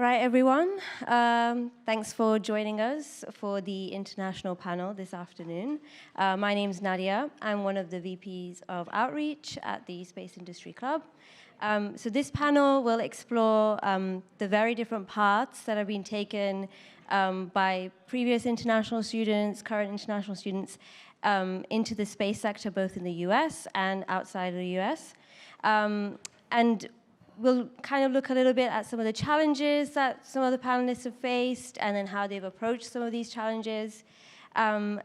Right, everyone. Thanks for joining us for the international panel this afternoon. My name is Nadia. I'm one of the VPs of Outreach at the Space Industry Club. So this panel will explore the very different paths that have been taken by previous international students, current international students, into the space sector, both in the US and outside of the US. And we'll kind of look a little bit at some of the challenges that some of the panelists have faced, and then how they've approached some of these challenges, and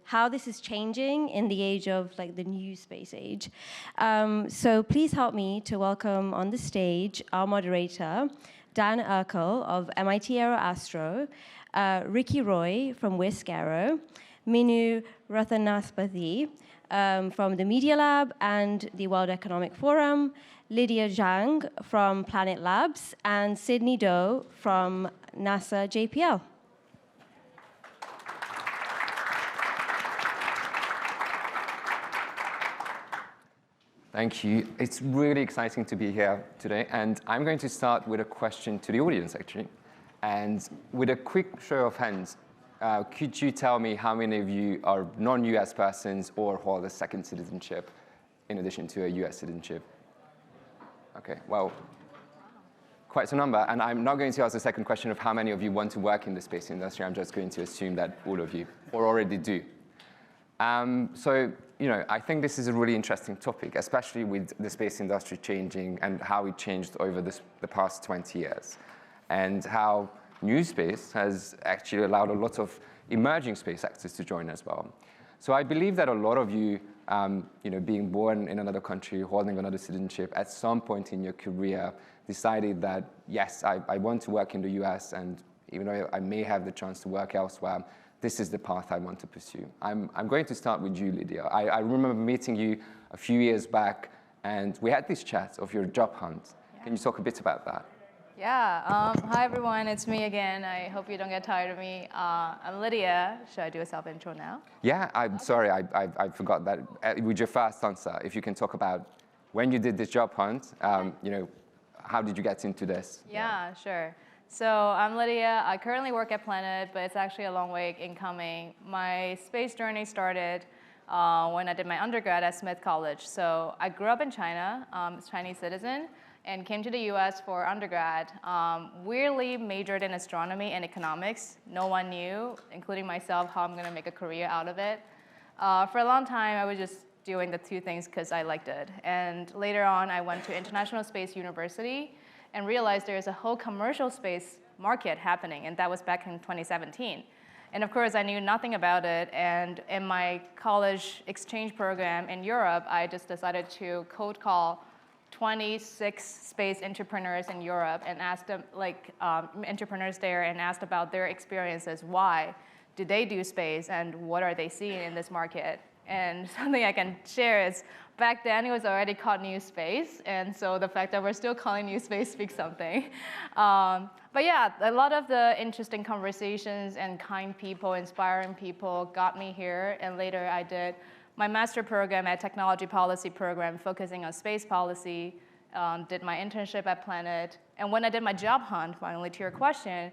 how this is changing in the age of the new space age. So please help me to welcome on the stage our moderator, Daniel Erkel of MIT AeroAstro, Rikhi Roy from Wisk Aero, Minoo Rathnasabapathy from the Media Lab and the World Economic Forum, Lydia Zhang from Planet Labs, and Syndey Do from NASA JPL. Thank you. It's really exciting to be here today, and I'm going to start with a question to the audience, actually. And with a quick show of hands, could you tell me how many of you are non-US persons or hold a second citizenship in addition to a US citizenship? Okay, well, quite a number. And I'm not going to ask the second question of how many of you want to work in the space industry. I'm just going to assume that all of you or already do. So, I think this is a really interesting topic, especially with the space industry changing and how it changed over the past 20 years, and how new space has actually allowed a lot of emerging space actors to join as well. So I believe that a lot of you, being born in another country, holding another citizenship, at some point in your career decided that, yes, I want to work in the US, and even though I may have the chance to work elsewhere, this is the path I want to pursue. I'm going to start with you, Lydia. I remember meeting you a few years back, and we had this chat of your job hunt. Yeah. Can you talk a bit about that? Yeah. Hi, everyone. It's me again. I hope you don't get tired of me. I'm Lydia. Should I do a self-intro now? Yeah. I'm sorry. I forgot that. With your first answer, if you can talk about when you did this job hunt, how did you get into this? Yeah, sure. So I'm Lydia. I currently work at Planet, but it's actually a long way in coming. My space journey started when I did my undergrad at Smith College. So I grew up in China, Chinese citizen, and came to the US for undergrad. Weirdly majored in astronomy and economics. No one knew, including myself, how I'm going to make a career out of it. For a long time, I was just doing the two things because I liked it. And later on, I went to International Space University and realized there's a whole commercial space market happening, and that was back in 2017. And of course, I knew nothing about it, and in my college exchange program in Europe, I just decided to cold call 26 space entrepreneurs in Europe and asked them, entrepreneurs there, and asked about their experiences. Why do they do space, and what are they seeing in this market? And something I can share is, back then it was already called new space, and so the fact that we're still calling new space speaks something. But yeah, a lot of the interesting conversations and kind people, inspiring people got me here, and later I did my master program at Technology Policy Program, focusing on space policy, did my internship at Planet, and when I did my job hunt, finally to your question,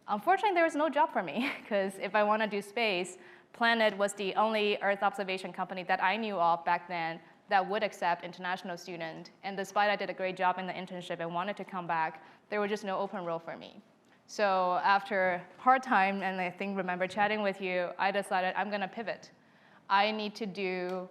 unfortunately there was no job for me, because if I want to do space, Planet was the only Earth observation company that I knew of back then that would accept international students. And despite I did a great job in the internship and wanted to come back, there was just no open role for me. So after hard time, and I think remember chatting with you, I decided I'm going to pivot. I need to do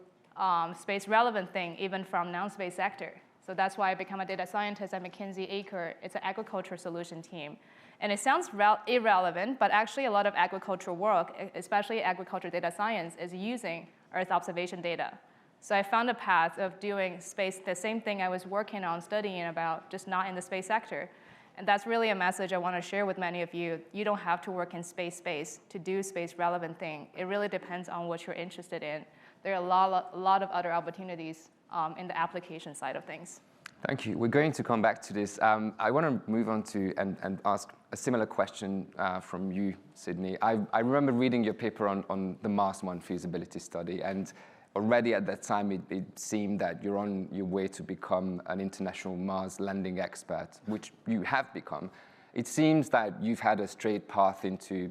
space relevant thing, even from non-space sector. So that's why I became a data scientist at McKinsey Acre. It's an agriculture solution team. And it sounds irrelevant, but actually a lot of agricultural work, especially agriculture data science, is using Earth observation data. So I found a path of doing space, the same thing I was working on, studying about, just not in the space sector. And that's really a message I want to share with many of you. You don't have to work in space to do space relevant thing. It really depends on what you're interested in. There are a lot of other opportunities in the application side of things. Thank you. We're going to come back to this. I want to move on to and ask a similar question from you, Syndey. I remember reading your paper on the Mars One feasibility study, and already at that time, it seemed that you're on your way to become an international Mars landing expert, which you have become. It seems that you've had a straight path into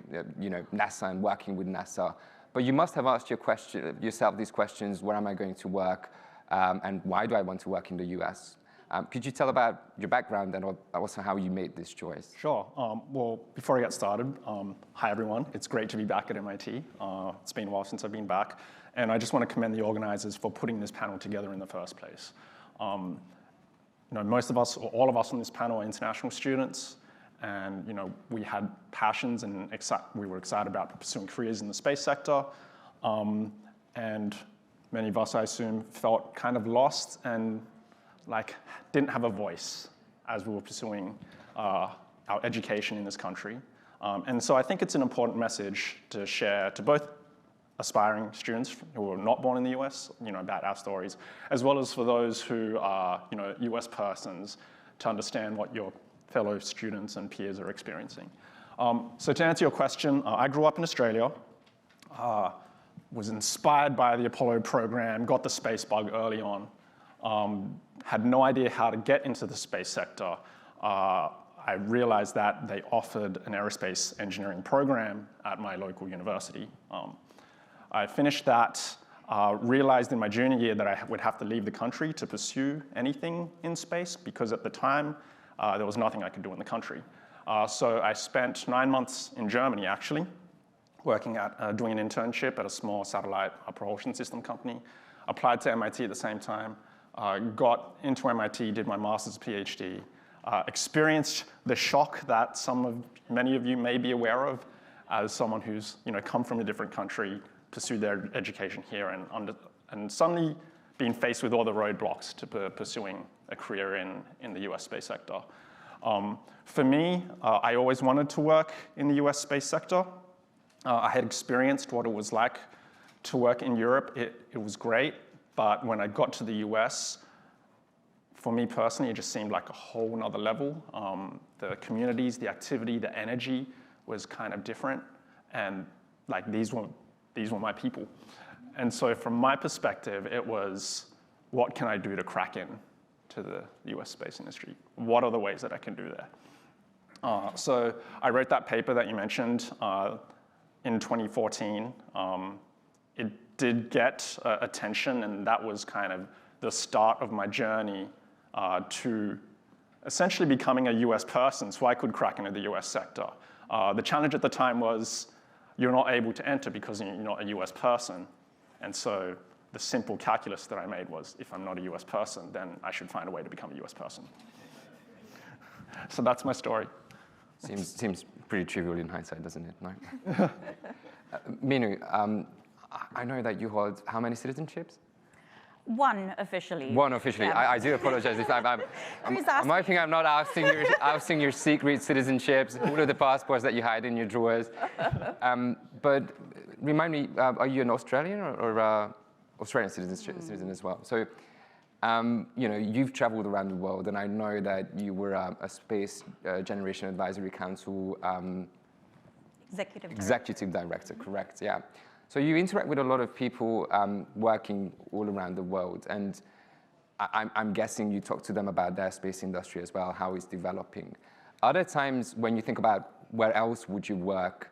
NASA and working with NASA, but you must have asked yourself these questions: where am I going to work, and why do I want to work in the US? Could you tell about your background and also how you made this choice? Sure. Well, before I get started, hi everyone. It's great to be back at MIT. It's been a while since I've been back. And I just want to commend the organizers for putting this panel together in the first place. Most of us, or all of us on this panel, are international students. And we had passions and we were excited about pursuing careers in the space sector. And many of us, I assume, felt kind of lost and didn't have a voice as we were pursuing our education in this country. And so I think it's an important message to share to both aspiring students who are not born in the US, about our stories, as well as for those who are, US persons, to understand what your fellow students and peers are experiencing. So to answer your question, I grew up in Australia, was inspired by the Apollo program, got the space bug early on, had no idea how to get into the space sector. I realized that they offered an aerospace engineering program at my local university. I finished that, realized in my junior year that I would have to leave the country to pursue anything in space, because at the time, there was nothing I could do in the country. So I spent 9 months in Germany, actually, working at, doing an internship at a small satellite propulsion system company. Applied to MIT at the same time, got into MIT, did my master's PhD, experienced the shock that many of you may be aware of as someone who's come from a different country, pursued their education here, and suddenly being faced with all the roadblocks to pursuing a career in the US space sector. For me, I always wanted to work in the US space sector. I had experienced what it was like to work in Europe. It was great, but when I got to the US, for me personally, it just seemed like a whole nother level. The communities, the activity, the energy was kind of different, and these were my people. And so from my perspective, it was, what can I do to crack in to the US space industry? What are the ways that I can do there? So I wrote that paper that you mentioned in 2014. It did get attention, and that was kind of the start of my journey to essentially becoming a US person so I could crack into the US sector. The challenge at the time was you're not able to enter because you're not a US person. And so the simple calculus that I made was, if I'm not a US person, then I should find a way to become a US person. So that's my story. Seems pretty trivial in hindsight, doesn't it? No? Minoo, I know that you hold how many citizenships? One officially. One officially. Yeah. I do apologize if I'm hoping I'm not ousting your secret citizenships, all of the passports that you hide in your drawers. But remind me, are you an Australian or Australian citizen as well? So, you've traveled around the world, and I know that you were a Space Generation Advisory Council Executive Director, correct? Yeah. So you interact with a lot of people working all around the world, and I'm guessing you talk to them about their space industry as well, how it's developing. Other times when you think about where else would you work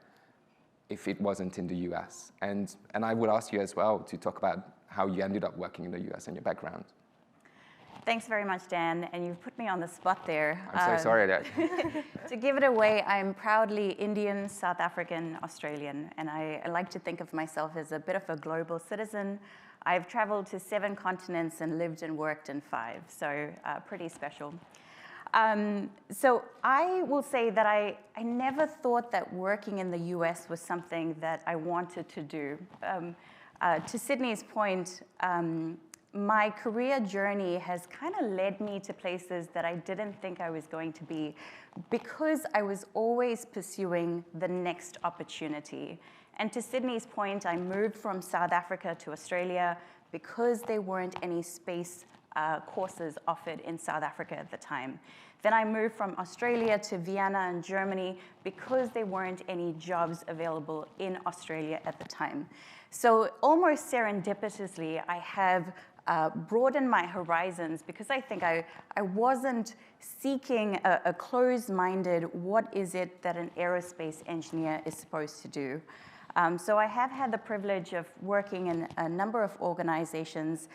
if it wasn't in the US? And I would ask you as well to talk about how you ended up working in the US and your background. Thanks very much, Dan, and you've put me on the spot there. I'm so sorry, Dad. To give it away, I'm proudly Indian, South African, Australian, and I like to think of myself as a bit of a global citizen. I've traveled to 7 continents and lived and worked in 5, so pretty special. So I will say that I never thought that working in the US was something that I wanted to do. To Sydney's point, my career journey has kind of led me to places that I didn't think I was going to be, because I was always pursuing the next opportunity. And to Sydney's point, I moved from South Africa to Australia because there weren't any space courses offered in South Africa at the time. Then I moved from Australia to Vienna and Germany because there weren't any jobs available in Australia at the time. So almost serendipitously, I have broadened my horizons because I think I wasn't seeking a closed-minded, what is it that an aerospace engineer is supposed to do? So I have had the privilege of working in a number of organizations.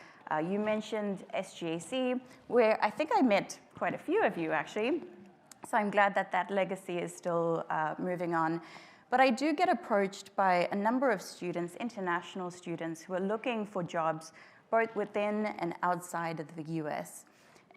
You mentioned SGAC, where I think I met quite a few of you, actually. So I'm glad that that legacy is still moving on. But I do get approached by a number of students, international students, who are looking for jobs both within and outside of the US.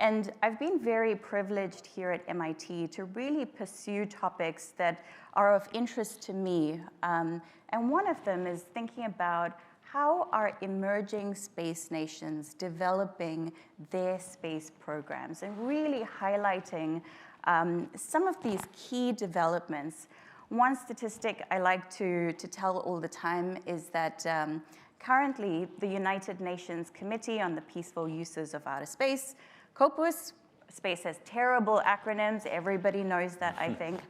And I've been very privileged here at MIT to really pursue topics that are of interest to me. And one of them is thinking about how are emerging space nations developing their space programs and really highlighting some of these key developments. One statistic I like to tell all the time is that currently the United Nations Committee on the Peaceful Uses of Outer Space, COPUOS, space has terrible acronyms, everybody knows that, I think,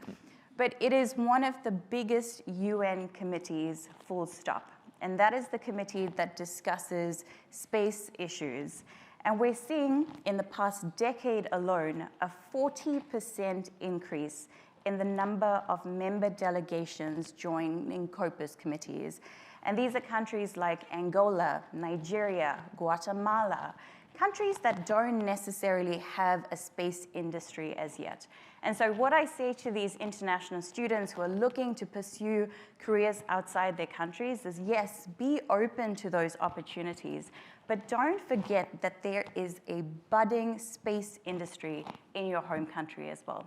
but it is one of the biggest UN committees, full stop. And that is the committee that discusses space issues. And we're seeing, in the past decade alone, a 40% increase in the number of member delegations joining COPUOS committees. And these are countries like Angola, Nigeria, Guatemala, countries that don't necessarily have a space industry as yet. And so what I say to these international students who are looking to pursue careers outside their countries is, yes, be open to those opportunities, but don't forget that there is a budding space industry in your home country as well.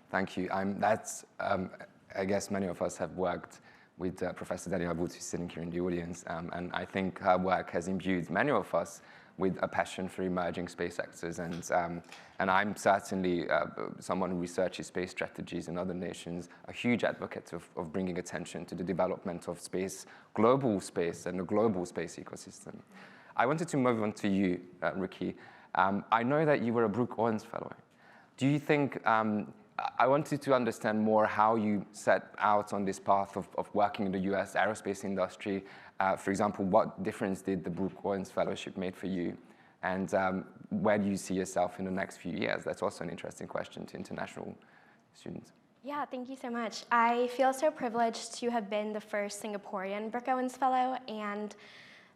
Thank you. I guess many of us have worked with Professor Daniel Erkel, who's sitting here in the audience, and I think her work has imbued many of us with a passion for emerging space sectors, and I'm certainly someone who researches space strategies in other nations, a huge advocate of bringing attention to the development of space, global space, and the global space ecosystem. I wanted to move on to you, Rikhi. I know that you were a Brooke Owens Fellow. Do you think, I wanted to understand more how you set out on this path of working in the US aerospace industry. For example, what difference did the Brooke Owens Fellowship make for you? And where do you see yourself in the next few years? That's also an interesting question to international students. Yeah, thank you so much. I feel so privileged to have been the first Singaporean Brooke Owens Fellow, and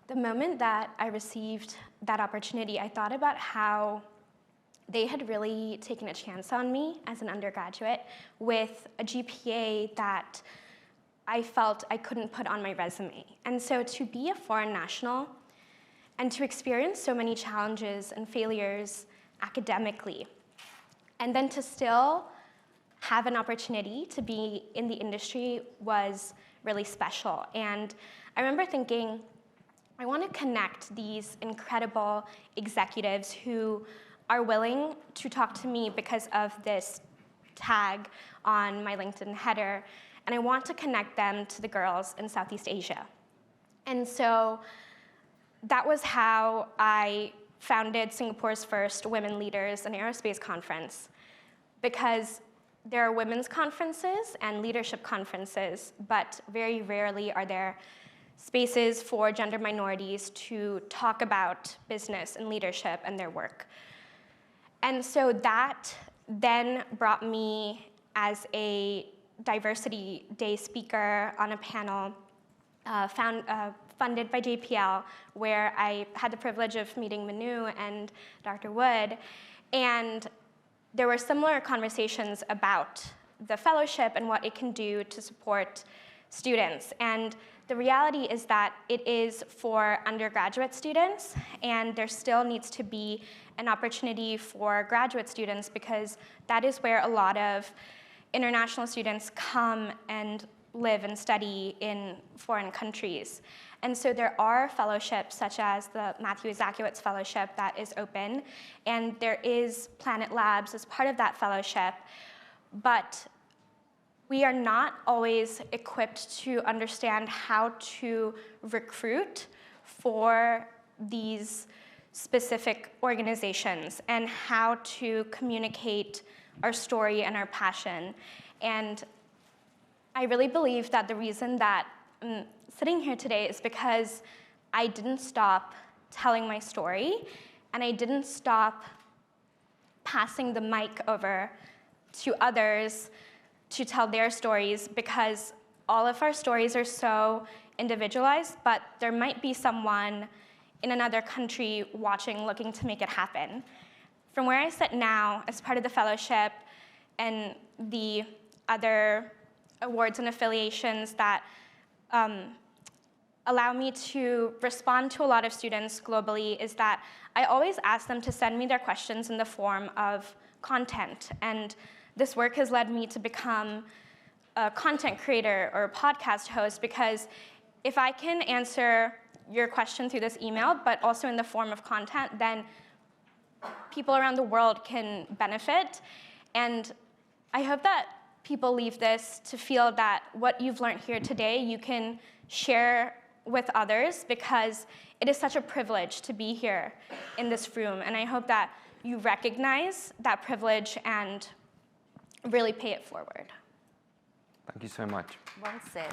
the moment that I received that opportunity, I thought about how they had really taken a chance on me as an undergraduate with a GPA that I felt I couldn't put on my resume. And so to be a foreign national and to experience so many challenges and failures academically, and then to still have an opportunity to be in the industry was really special. And I remember thinking, I want to connect these incredible executives who are willing to talk to me because of this tag on my LinkedIn header, and I want to connect them to the girls in Southeast Asia. And so that was how I founded Singapore's first Women Leaders in Aerospace conference, because there are women's conferences and leadership conferences, but very rarely are there spaces for gender minorities to talk about business and leadership and their work. And so that then brought me as a diversity day speaker on a panel funded by JPL, where I had the privilege of meeting Minoo and Dr. Wood. And there were similar conversations about the fellowship and what it can do to support students. And the reality is that it is for undergraduate students, and there still needs to be an opportunity for graduate students, because that is where a lot of international students come and live and study in foreign countries. And so there are fellowships such as the Matthew Zakiewicz Fellowship that is open, and there is Planet Labs as part of that fellowship, but we are not always equipped to understand how to recruit for these specific organizations and how to communicate our story and our passion. And I really believe that the reason that sitting here today is because I didn't stop telling my story, and I didn't stop passing the mic over to others to tell their stories, because all of our stories are so individualized, but there might be someone in another country watching, looking to make it happen. From where I sit now, as part of the fellowship and the other awards and affiliations that allow me to respond to a lot of students globally, is that I always ask them to send me their questions in the form of content. And this work has led me to become a content creator or a podcast host, because if I can answer your question through this email, but also in the form of content, then people around the world can benefit. And I hope that people leave this to feel that what you've learned here today, you can share with others, because it is such a privilege to be here in this room. And I hope that you recognize that privilege and really pay it forward. Thank you so much. Well said.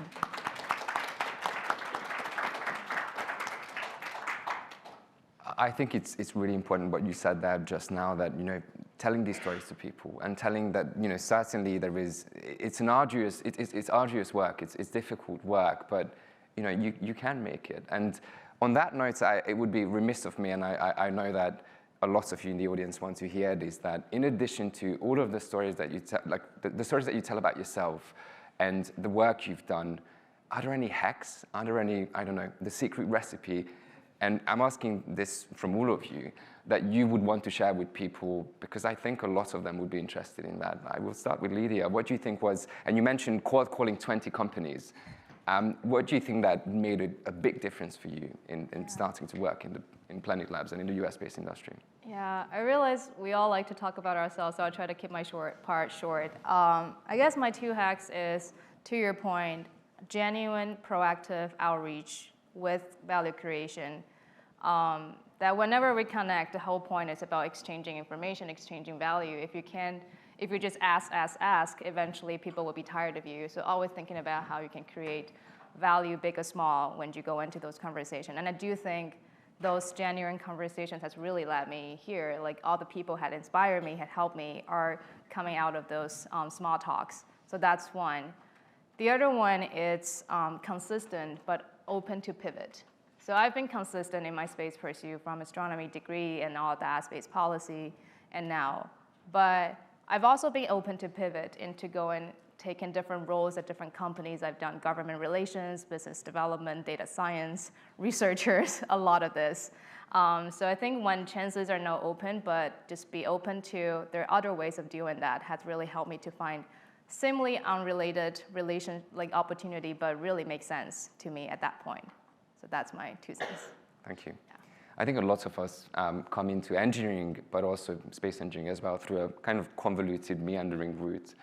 I think it's really important what you said there just now, that, you know, telling these stories to people and telling that, you know, certainly it's arduous work, it's difficult work, but, you know, you can make it. And on that note, it would be remiss of me, and I know that a lot of you in the audience want to hear this, that in addition to all of the stories that you tell, like the stories that you tell about yourself and the work you've done, are there any hacks? Are there any, I don't know, the secret recipe? And I'm asking this from all of you, that you would want to share with people, because I think a lot of them would be interested in that. I will start with Lydia. What do you think was, and you mentioned cold calling 20 companies. What do you think that made a big difference for you in starting to work in Planet Labs and in the US-based industry? Yeah, I realize we all like to talk about ourselves, so I'll try to keep my part short. I guess my 2 hacks is, to your point, genuine proactive outreach with value creation. That whenever we connect, the whole point is about exchanging information, exchanging value. If you just ask, eventually people will be tired of you. So always thinking about how you can create value, big or small, when you go into those conversations. And I do think those genuine conversations has really led me here. Like, all the people had inspired me, had helped me, are coming out of those small talks. So that's one. The other one is consistent, but open to pivot. So I've been consistent in my space pursuit from astronomy degree and all that, space policy, and now. But I've also been open to pivot into going, taking different roles at different companies. I've done government relations, business development, data science, researchers, a lot of this. So I think when chances are now open, but just be open to, there are other ways of doing that, has really helped me to find seemingly unrelated opportunity, but really makes sense to me at that point. So that's my 2 cents. Thank you. Yeah. I think a lot of us come into engineering, but also space engineering as well, through a kind of convoluted, meandering route.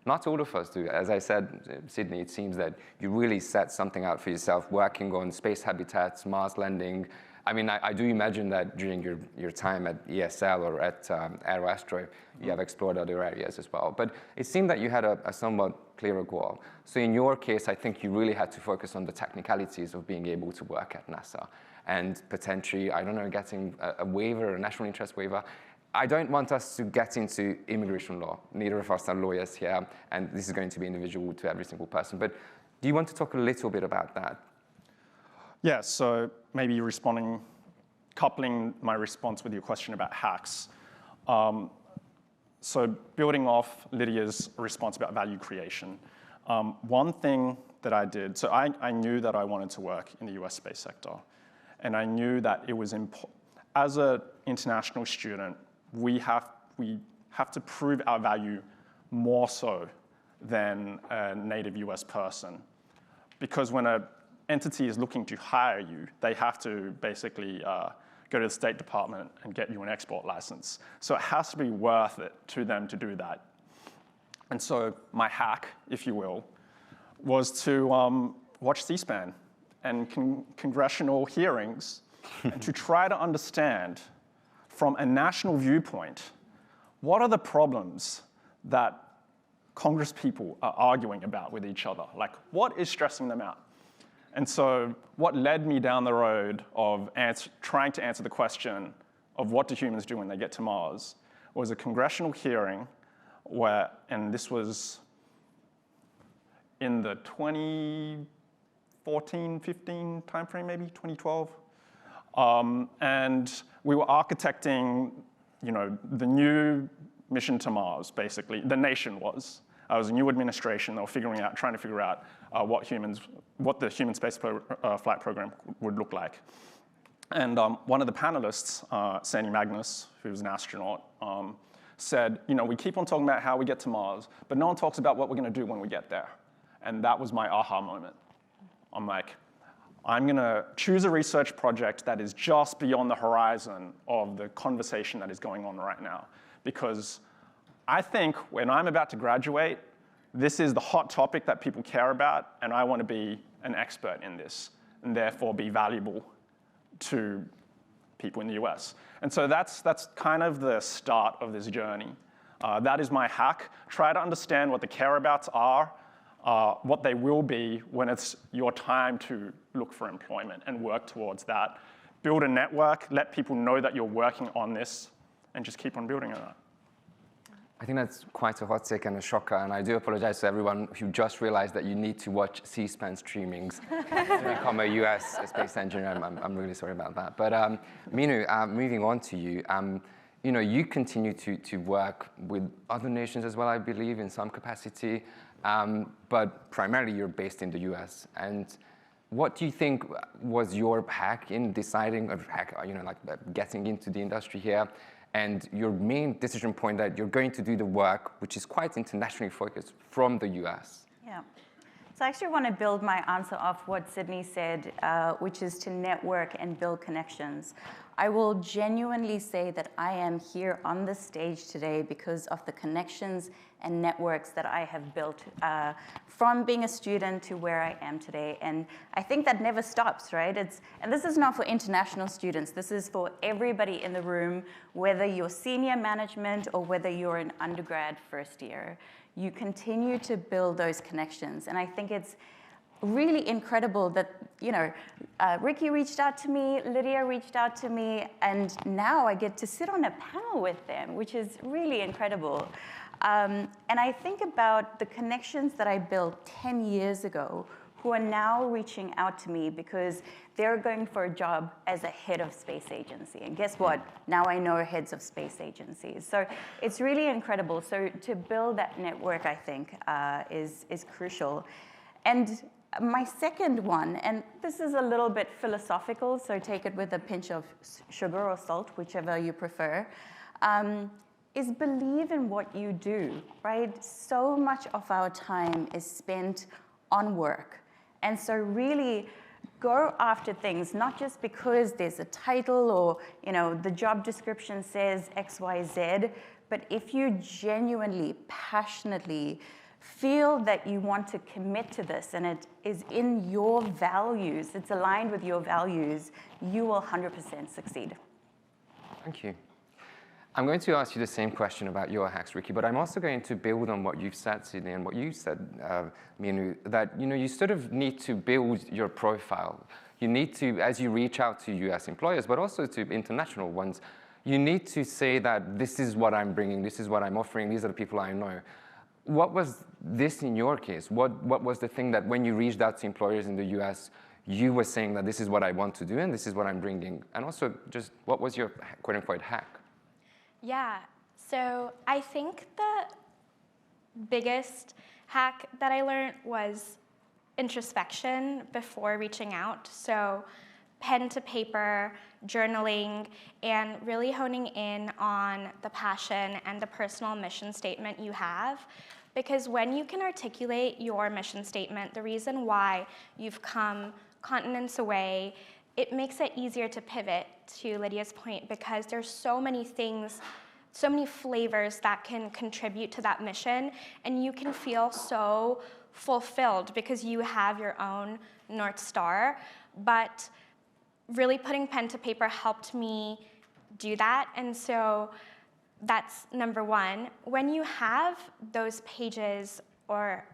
Not all of us do. As I said, Sydney, it seems that you really set something out for yourself, working on space habitats, Mars landing. I mean, I do imagine that during your time at ESL or at AeroAstro, you have explored other areas as well. But it seemed that you had a somewhat clearer goal. So in your case, I think you really had to focus on the technicalities of being able to work at NASA and potentially, I don't know, getting a waiver, a national interest waiver. I don't want us to get into immigration law. Neither of us are lawyers here, and this is going to be individual to every single person. But do you want to talk a little bit about that? Yeah, so maybe coupling my response with your question about hacks. So building off Lydia's response about value creation, one thing that I did, so I knew that I wanted to work in the US space sector. And I knew that it was as an international student, we have to prove our value more so than a native US person. Because when an entity is looking to hire you, they have to basically go to the State Department and get you an export license. So it has to be worth it to them to do that. And so my hack, if you will, was to watch C-SPAN and congressional hearings and to try to understand from a national viewpoint, what are the problems that Congress people are arguing about with each other? Like, what is stressing them out? And so what led me down the road of trying to answer the question of what do humans do when they get to Mars was a congressional hearing where, and this was in the 2014, 15 timeframe, maybe 2012. And we were architecting, the new mission to Mars, basically. The nation was. It was a new administration. They were trying to figure out what the human space flight program would look like. And one of the panelists, Sandy Magnus, who's an astronaut, said, we keep on talking about how we get to Mars, but no one talks about what we're going to do when we get there. And that was my aha moment. I'm like, I'm going to choose a research project that is just beyond the horizon of the conversation that is going on right now. Because I think when I'm about to graduate, this is the hot topic that people care about, and I want to be an expert in this, and therefore be valuable to people in the US. And so that's kind of the start of this journey. That is my hack. Try to understand what the care-abouts are, what they will be when it's your time to look for employment and work towards that. Build a network, let people know that you're working on this, and just keep on building on that. I think that's quite a hot take and a shocker, and I do apologize to everyone who just realized that you need to watch C-SPAN streamings to become a US space engineer. I'm really sorry about that. But Minoo, moving on to you, you continue to work with other nations as well, I believe, in some capacity, but primarily you're based in the US. And what do you think was your hack in deciding, getting into the industry here? And your main decision point that you're going to do the work, which is quite internationally focused, from the US. Yeah. So I actually want to build my answer off what Sydney said, which is to network and build connections. I will genuinely say that I am here on this stage today because of the connections and networks that I have built from being a student to where I am today. And I think that never stops, right? And this is not for international students. This is for everybody in the room, whether you're senior management or whether you're an undergrad first year. You continue to build those connections. And I think it's really incredible that, Rikhi reached out to me, Lydia reached out to me, and now I get to sit on a panel with them, which is really incredible. And I think about the connections that I built 10 years ago who are now reaching out to me because they're going for a job as a head of space agency. And guess what? Now I know heads of space agencies. So it's really incredible. So to build that network, I think, is crucial. And my second one, and this is a little bit philosophical, so take it with a pinch of sugar or salt, whichever you prefer, is believe in what you do, right? So much of our time is spent on work. And so really go after things, not just because there's a title or the job description says X, Y, Z, but if you genuinely, passionately feel that you want to commit to this and it is in your values, it's aligned with your values, you will 100% succeed. Thank you. I'm going to ask you the same question about your hacks, Rikhi, but I'm also going to build on what you've said, Sydney, and what you said, Minoo, that you sort of need to build your profile. You need to, as you reach out to US employers, but also to international ones, you need to say that this is what I'm bringing, this is what I'm offering, these are the people I know. What was this in your case? What was the thing that when you reached out to employers in the US, you were saying that this is what I want to do and this is what I'm bringing? And also, just what was your quote-unquote hack? Yeah, so I think the biggest hack that I learned was introspection before reaching out. So pen to paper, journaling, and really honing in on the passion and the personal mission statement you have. Because when you can articulate your mission statement, the reason why you've come continents away, it makes it easier to pivot, to Lydia's point, because there's so many things, so many flavors that can contribute to that mission, and you can feel so fulfilled because you have your own North Star. But really putting pen to paper helped me do that, and so that's number one. When you have those pages or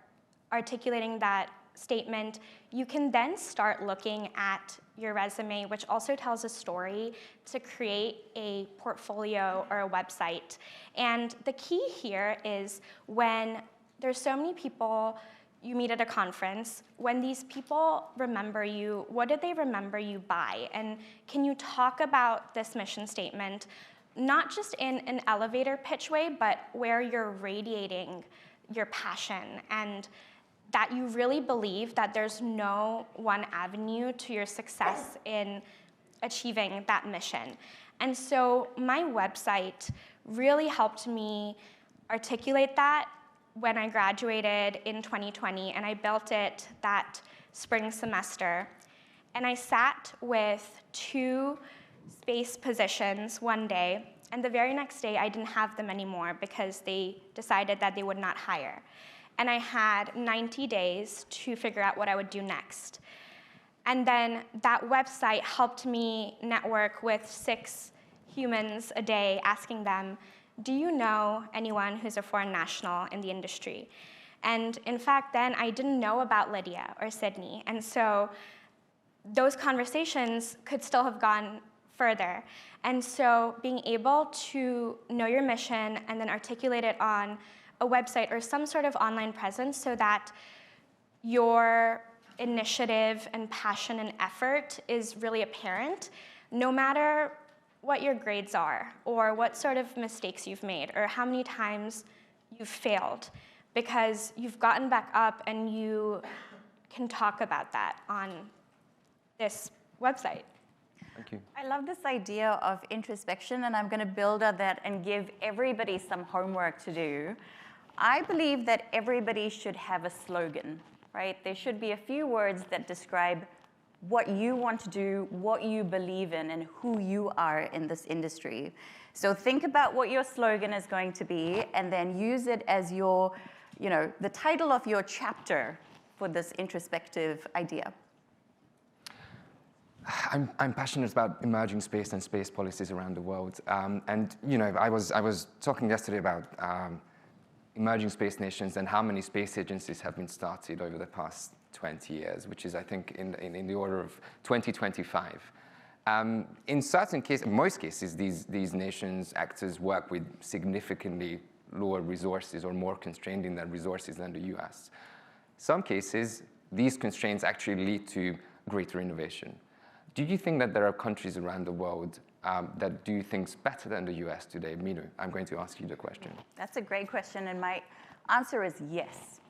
articulating that statement, you can then start looking at your resume, which also tells a story, to create a portfolio or a website. And the key here is when there's so many people you meet at a conference, when these people remember you, what did they remember you by? And can you talk about this mission statement, not just in an elevator pitch way, but where you're radiating your passion and that you really believe that there's no one avenue to your success in achieving that mission. And so my website really helped me articulate that when I graduated in 2020, and I built it that spring semester. And I sat with 2 space positions one day, and the very next day I didn't have them anymore because they decided that they would not hire. And I had 90 days to figure out what I would do next. And then that website helped me network with 6 humans a day, asking them, do you know anyone who's a foreign national in the industry? And in fact, then I didn't know about Lydia or Syndey. And so those conversations could still have gone further. And so being able to know your mission and then articulate it on a website or some sort of online presence so that your initiative and passion and effort is really apparent, no matter what your grades are or what sort of mistakes you've made or how many times you've failed, because you've gotten back up and you can talk about that on this website. Thank you. I love this idea of introspection, and I'm going to build on that and give everybody some homework to do. I believe that everybody should have a slogan, right? There should be a few words that describe what you want to do, what you believe in, and who you are in this industry. So think about what your slogan is going to be, and then use it as your, the title of your chapter for this introspective idea. I'm passionate about emerging space and space policies around the world. And I was talking yesterday about emerging space nations and how many space agencies have been started over the past 20 years, which is, I think, in the order of 2025. In certain cases, in most cases, these nations, actors work with significantly lower resources or more constrained in their resources than the US. Some cases, these constraints actually lead to greater innovation. Do you think that there are countries around the world that do things better than the US today? Minoo, I'm going to ask you the question. That's a great question, and my answer is yes.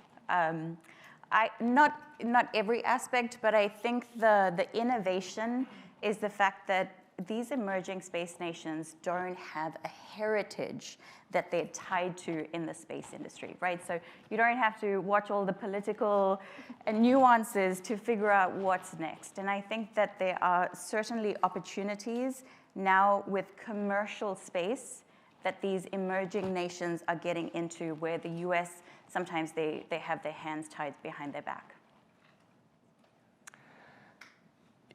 Not every aspect, but I think the innovation is the fact that these emerging space nations don't have a heritage that they're tied to in the space industry, right? So you don't have to watch all the political nuances to figure out what's next. And I think that there are certainly opportunities now with commercial space that these emerging nations are getting into, where the US, sometimes they have their hands tied behind their back.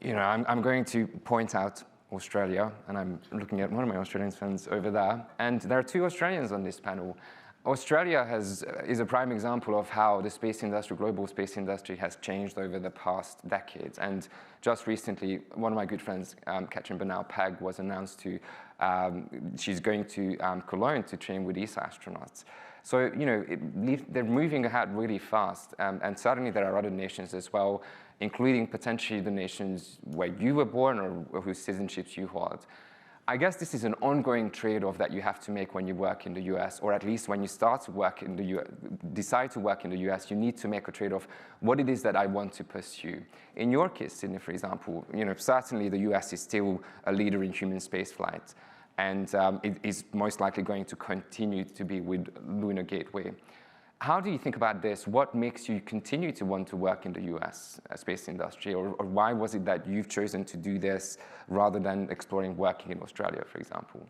I'm going to point out Australia, and I'm looking at one of my Australian friends over there, and there are 2 Australians on this panel. Australia is a prime example of how the space industry, global space industry, has changed over the past decades. And just recently, one of my good friends, Catherine Bernal-Pegg, was announced to, she's going to Cologne to train with ESA astronauts. So, they're moving ahead really fast, and certainly there are other nations as well, including potentially the nations where you were born or whose citizenships you hold. I guess this is an ongoing trade-off that you have to make when you work in the US, or at least when you start to work in the US, decide to work in the US, you need to make a trade-off, what it is that I want to pursue. In your case, Syndey, for example, certainly the US is still a leader in human spaceflight, and it is most likely going to continue to be with Lunar Gateway. How do you think about this? What makes you continue to want to work in the US space industry? Or why was it that you've chosen to do this rather than exploring working in Australia, for example?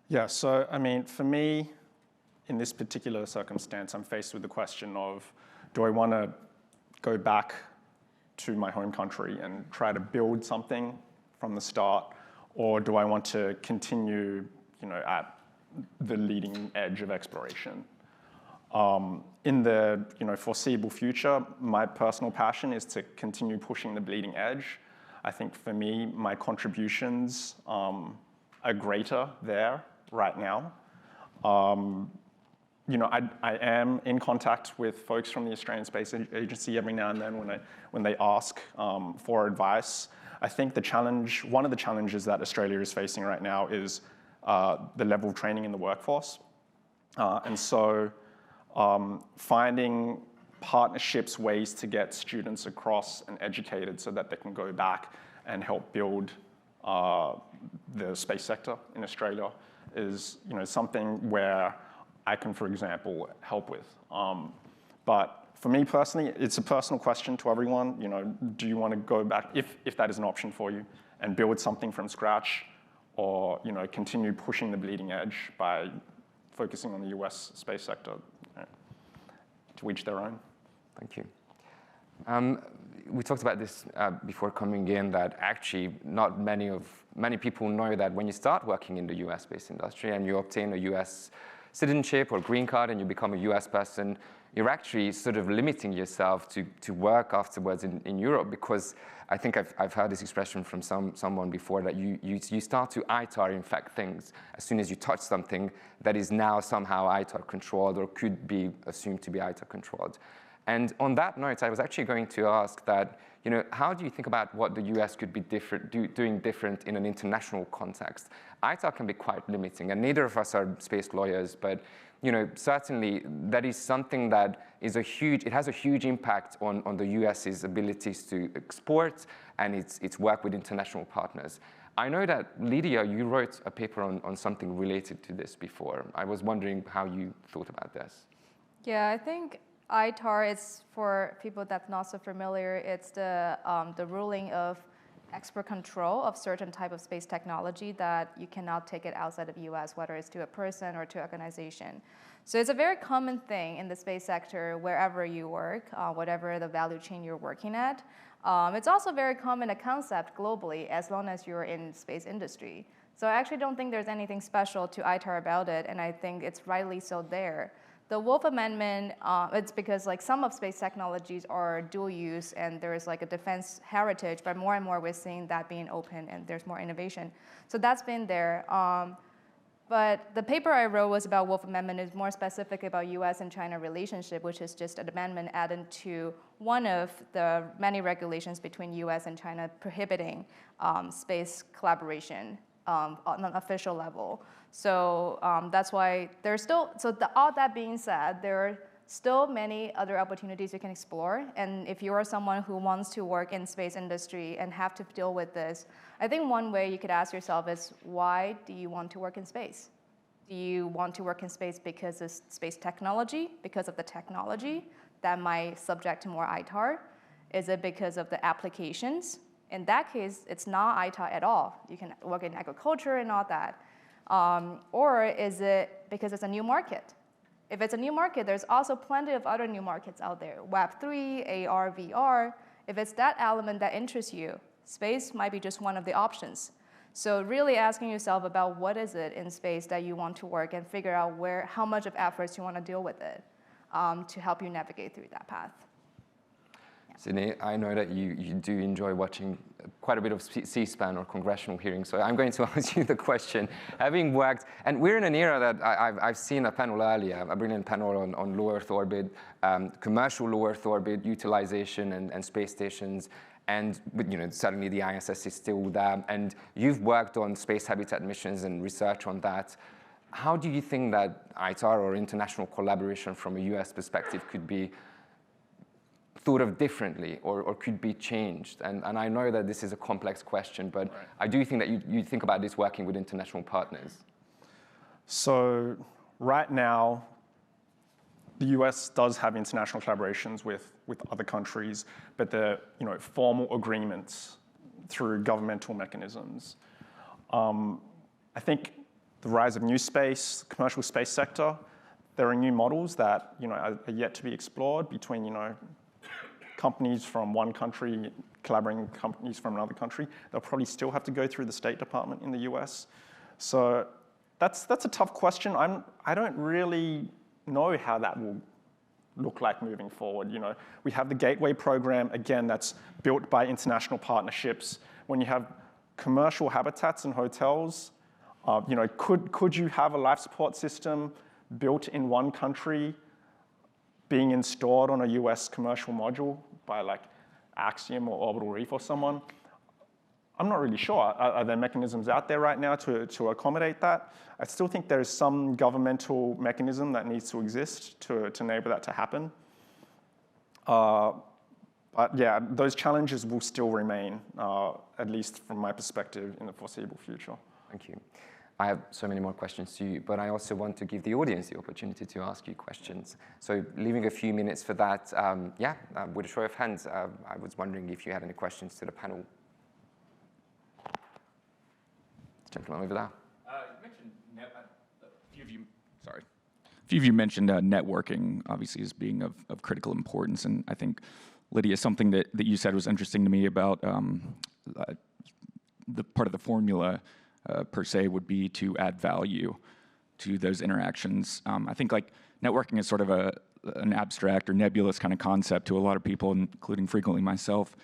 Yeah, so I mean, for me, in this particular circumstance, I'm faced with the question of, do I want to go back to my home country and try to build something from the start? Or do I want to continue at the leading edge of exploration? in the foreseeable future, my personal passion is to continue pushing the bleeding edge. I think for me, my contributions are greater there right now. I am in contact with folks from the Australian Space Agency every now and then when they ask for advice. I think one of the challenges that Australia is facing right now is the level of training in the workforce. And so finding partnerships, ways to get students across and educated so that they can go back and help build the space sector in Australia is something where I can, for example, help with. But for me personally, it's a personal question to everyone. Do you want to go back, if that is an option for you, and build something from scratch, or continue pushing the bleeding edge by focusing on the US space sector? To each their own. Thank you. We talked about this before coming in, that actually not many people know that when you start working in the US space industry and you obtain a US citizenship or green card and you become a US person, you're actually sort of limiting yourself to work afterwards in Europe, because I think I've heard this expression from someone before, that you start to ITAR infect things as soon as you touch something that is now somehow ITAR controlled or could be assumed to be ITAR controlled. And on that note, I was actually going to ask that, how do you think about what the US could be doing different in an international context? ITAR can be quite limiting, and neither of us are space lawyers, but certainly that is something that is it has a huge impact on the US's abilities to export and its work with international partners. I know that, Lydia, you wrote a paper on something related to this before. I was wondering how you thought about this. Yeah, I think ITAR is, for people that's not so familiar, it's the ruling of export control of certain type of space technology that you cannot take it outside of the US, whether it's to a person or to an organization. So it's a very common thing in the space sector wherever you work, whatever the value chain you're working at. It's also very common a concept globally as long as you're in space industry. So I actually don't think there's anything special to ITAR about it, and I think it's rightly so there. The Wolf Amendment, it's because some of space technologies are dual use and there's a defense heritage, but more and more we're seeing that being open and there's more innovation. So that's been there. But the paper I wrote was about Wolf Amendment. Is more specific about US and China relationship, which is just an amendment added to one of the many regulations between US and China prohibiting space collaboration on an official level. So that's why there's still, all that being said, there are still many other opportunities you can explore. And if you are someone who wants to work in space industry and have to deal with this, I think one way you could ask yourself is, why do you want to work in space? Do you want to work in space because of space technology, because of the technology that might subject to more ITAR? Is it because of the applications? In that case, it's not ITAR at all. You can work in agriculture and all that. Or is it because it's a new market? If it's a new market, there's also plenty of other new markets out there. Web3, AR, VR. If it's that element that interests you, space might be just one of the options. So really asking yourself about what is it in space that you want to work and figure out how much of efforts you want to deal with it to help you navigate through that path. Syndey, I know that you do enjoy watching quite a bit of C-SPAN or congressional hearings, so I'm going to ask you the question. Having worked, and we're in an era that I've seen a panel earlier, a brilliant panel on low Earth orbit, commercial low Earth orbit utilization and space stations, and certainly the ISS is still there, and you've worked on space habitat missions and research on that. How do you think that ITAR or international collaboration from a US perspective could be thought of differently or could be changed? And I know that this is a complex question, but right. I do think that you think about this working with international partners. So right now, the US does have international collaborations with other countries, but they're formal agreements through governmental mechanisms. I think the rise of new space, commercial space sector, there are new models that are yet to be explored between companies from one country collaborating with companies from another country. They'll probably still have to go through the State Department in the US. So that's a tough question. I don't really know how that will look like moving forward? You know, we have the Gateway program, again, that's built by international partnerships. When you have commercial habitats and hotels, you know, could you have a life support system built in one country being installed on a US commercial module by like Axiom or Orbital Reef or someone? I'm not really sure. Are there mechanisms out there right now to accommodate that? I still think there is some governmental mechanism that needs to exist to enable that to happen. But yeah, those challenges will still remain, at least from my perspective, in the foreseeable future. Thank you. I have so many more questions to you, but I also want to give the audience the opportunity to ask you questions. So leaving a few minutes for that, with a show of hands, I was wondering if you had any questions to the panel. Gentleman over there. You mentioned a few of you mentioned networking, obviously, as being of critical importance, and I think, Lydia, something that you said was interesting to me about the part of the formula, per se, would be to add value to those interactions. I think like networking is sort of an abstract or nebulous kind of concept to a lot of people, including frequently myself.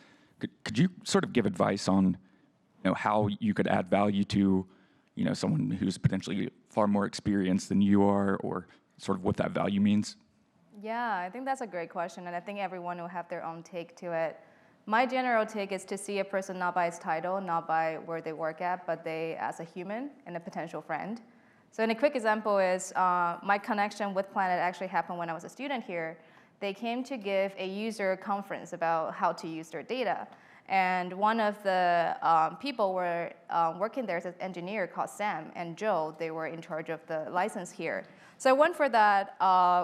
Could you sort of give advice on how you could add value to someone who's potentially far more experienced than you are, or sort of what that value means? Yeah, I think that's a great question, and I think everyone will have their own take to it. My general take is to see a person not by his title, not by where they work at, but they as a human and a potential friend. So a quick example is my connection with Planet actually happened when I was a student here. They came to give a user conference about how to use their data. And one of the people were working there as an engineer called Sam and Joe. They were in charge of the license here. So I went for that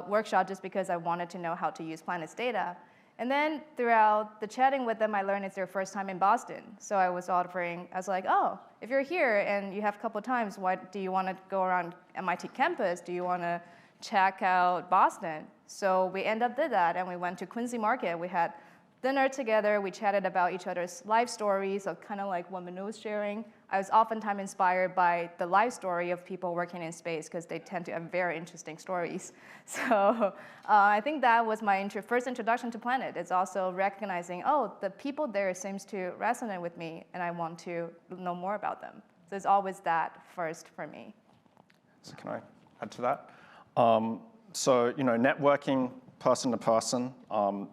workshop just because I wanted to know how to use Planet's data. And then throughout the chatting with them, I learned it's their first time in Boston. So I was like, oh, if you're here and you have a couple times, why do you want to go around MIT campus? Do you want to check out Boston? So we ended up did that, and we went to Quincy Market. We had dinner together. We chatted about each other's life stories, so kind of like what Minoo was sharing. I was oftentimes inspired by the life story of people working in space because they tend to have very interesting stories. So I think that was my first introduction to Planet. It's also recognizing, oh, the people there seems to resonate with me, and I want to know more about them. So it's always that first for me. So can I add to that? So networking person to person,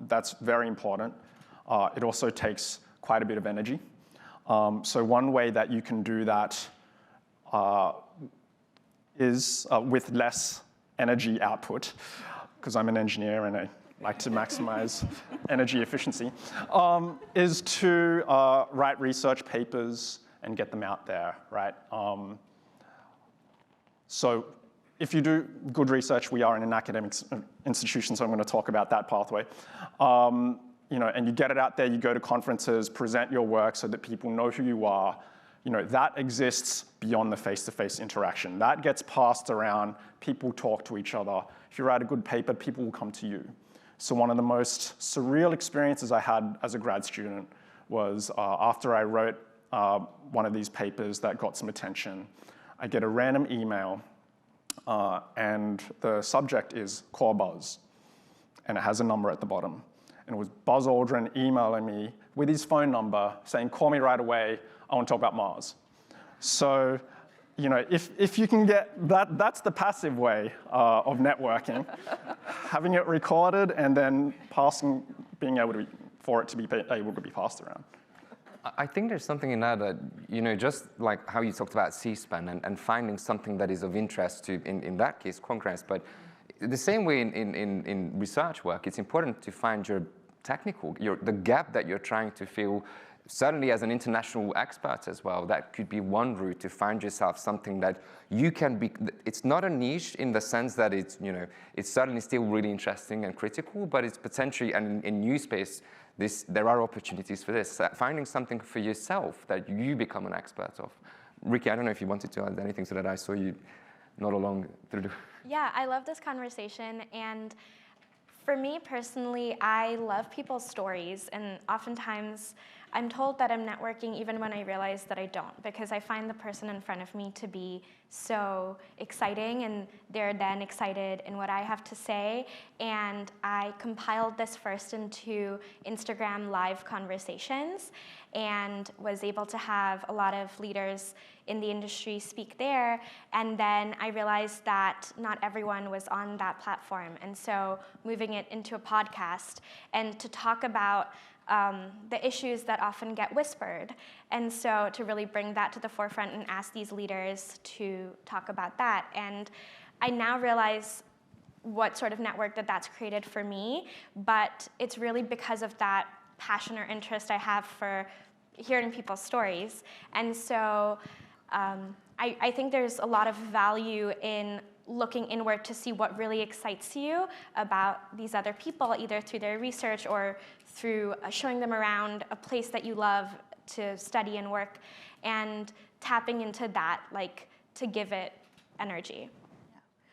that's very important. It also takes quite a bit of energy. So one way that you can do that is with less energy output, because I'm an engineer and I like to maximize energy efficiency, is to write research papers and get them out there, right? So if you do good research, we are in an academic institution, so I'm going to talk about that pathway. And you get it out there, you go to conferences, present your work so that people know who you are. That exists beyond the face-to-face interaction. That gets passed around, people talk to each other. If you write a good paper, people will come to you. So one of the most surreal experiences I had as a grad student was after I wrote one of these papers that got some attention, I get a random email, and the subject is Core Buzz, and it has a number at the bottom. And it was Buzz Aldrin emailing me with his phone number saying, call me right away, I want to talk about Mars. So, if you can get that, that's the passive way of networking. Having it recorded and then being able to for it to be able to be passed around. I think there's something in that, just like how you talked about C-SPAN and finding something that is of interest to, in that case, Congress, but the same way in research work, it's important to find the gap that you're trying to fill. Certainly as an international expert as well, that could be one route to find yourself something that you can be. It's not a niche in the sense that it's certainly still really interesting and critical, but it's potentially, and in new space, there are opportunities for this. Finding something for yourself that you become an expert of. Rikhi, I don't know if you wanted to add anything to that. I saw you nod along through the... Yeah, I love this conversation, and for me personally, I love people's stories, and oftentimes I'm told that I'm networking even when I realize that I don't, because I find the person in front of me to be so exciting, and they're then excited in what I have to say. And I compiled this first into Instagram live conversations and was able to have a lot of leaders in the industry speak there. And then I realized that not everyone was on that platform. And so moving it into a podcast and to talk about the issues that often get whispered. And so to really bring that to the forefront and ask these leaders to talk about that. And I now realize what sort of network that's created for me, but it's really because of that passion or interest I have for hearing people's stories. And so I think there's a lot of value in looking inward to see what really excites you about these other people, either through their research or through showing them around a place that you love to study and work, and tapping into that, like, to give it energy.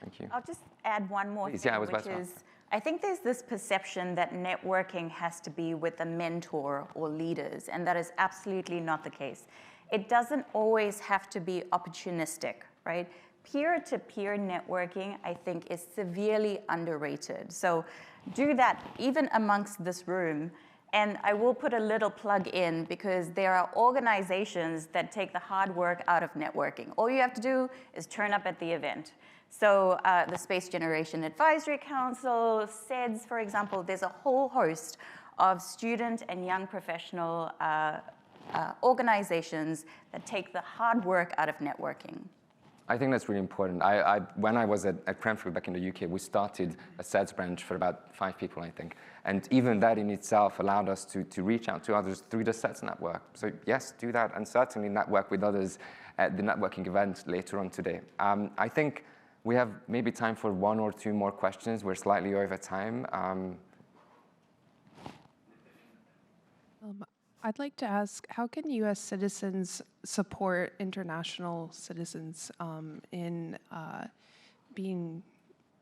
Thank you. I'll just add one more Please, thing, yeah, I was which about to is, I think there's this perception that networking has to be with a mentor or leaders, and that is absolutely not the case. It doesn't always have to be opportunistic, right? Peer-to-peer networking, I think, is severely underrated. So do that even amongst this room. And I will put a little plug in, because there are organizations that take the hard work out of networking. All you have to do is turn up at the event. So the Space Generation Advisory Council, SEDS, for example, there's a whole host of student and young professional organizations that take the hard work out of networking. I think that's really important. When I was at Cranfield back in the UK, we started a SEDS branch for about 5 people, I think. And even that in itself allowed us to reach out to others through the SEDS network. So yes, do that, and certainly network with others at the networking event later on today. I think we have maybe time for 1 or 2 more questions. We're slightly over time. I'd like to ask, how can U.S. citizens support international citizens in being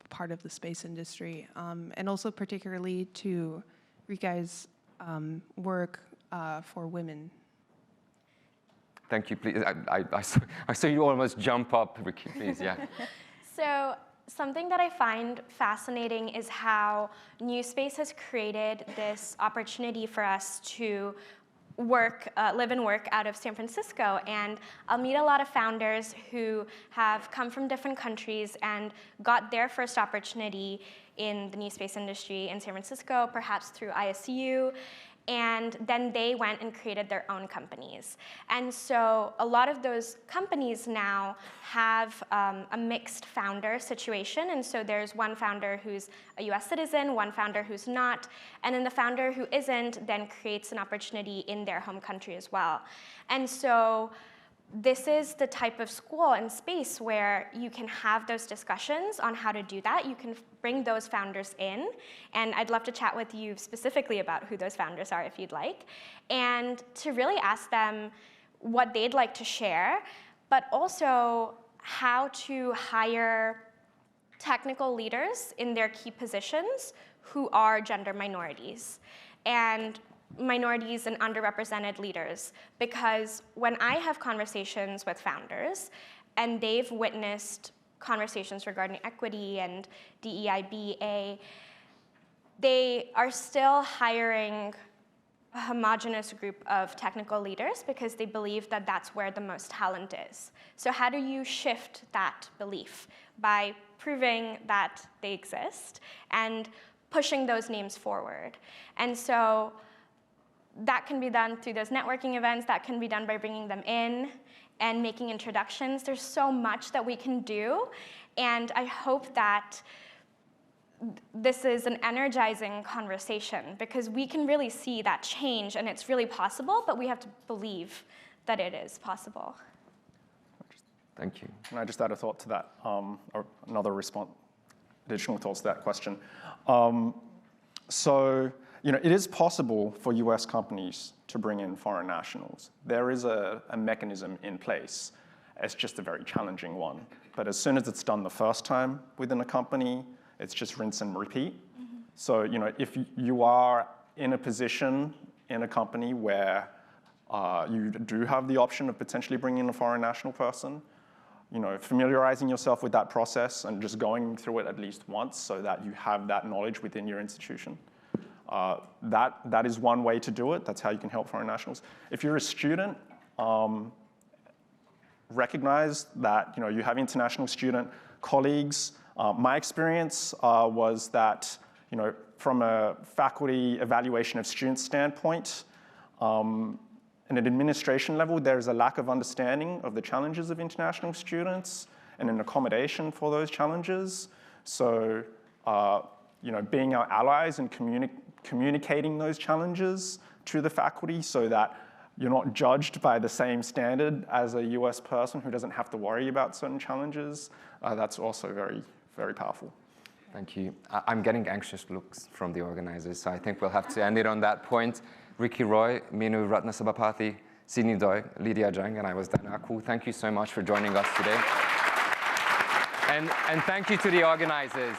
part of the space industry, and also particularly to Rikhi's work for women? Thank you, please. I saw you almost jump up, Rikhi, please, yeah. So something that I find fascinating is how New Space has created this opportunity for us to live and work out of San Francisco. And I'll meet a lot of founders who have come from different countries and got their first opportunity in the new space industry in San Francisco, perhaps through ISU. And then they went and created their own companies. And so a lot of those companies now have a mixed founder situation. And so there's one founder who's a US citizen, one founder who's not, and then the founder who isn't then creates an opportunity in their home country as well. And so this is the type of school and space where you can have those discussions on how to do that. You can bring those founders in, and I'd love to chat with you specifically about who those founders are if you'd like, and to really ask them what they'd like to share, but also how to hire technical leaders in their key positions who are gender minorities. And minorities and underrepresented leaders, because when I have conversations with founders and they've witnessed conversations regarding equity and DEI/BA, they are still hiring a homogenous group of technical leaders because they believe that that's where the most talent is. So how do you shift that belief? By proving that they exist and pushing those names forward. And so that can be done through those networking events. That can be done by bringing them in and making introductions. There's so much that we can do. And I hope that this is an energizing conversation, because we can really see that change, and it's really possible, but we have to believe that it is possible. Thank you. Can I just add a thought to that, or another response, additional thoughts to that question? So, it is possible for US companies to bring in foreign nationals. There is a mechanism in place. It's just a very challenging one. But as soon as it's done the first time within a company, it's just rinse and repeat. Mm-hmm. So, if you are in a position in a company where you do have the option of potentially bringing in a foreign national person. Familiarizing yourself with that process and just going through it at least once so that you have that knowledge within your institution. That is one way to do it. That's how you can help foreign nationals. If you're a student, recognize that you have international student colleagues. My experience was that from a faculty evaluation of students standpoint, in an administration level, there's a lack of understanding of the challenges of international students and an accommodation for those challenges. So, being our allies and communicating those challenges to the faculty so that you're not judged by the same standard as a US person who doesn't have to worry about certain challenges, that's also very, very powerful. Thank you. I'm getting anxious looks from the organizers, so I think we'll have to end it on that point. Rikhi Roy, Minoo Rathnasabapathy, Syndey Do, Lydia Zhang, and I was Daniel Erkel. Thank you so much for joining us today. And thank you to the organizers.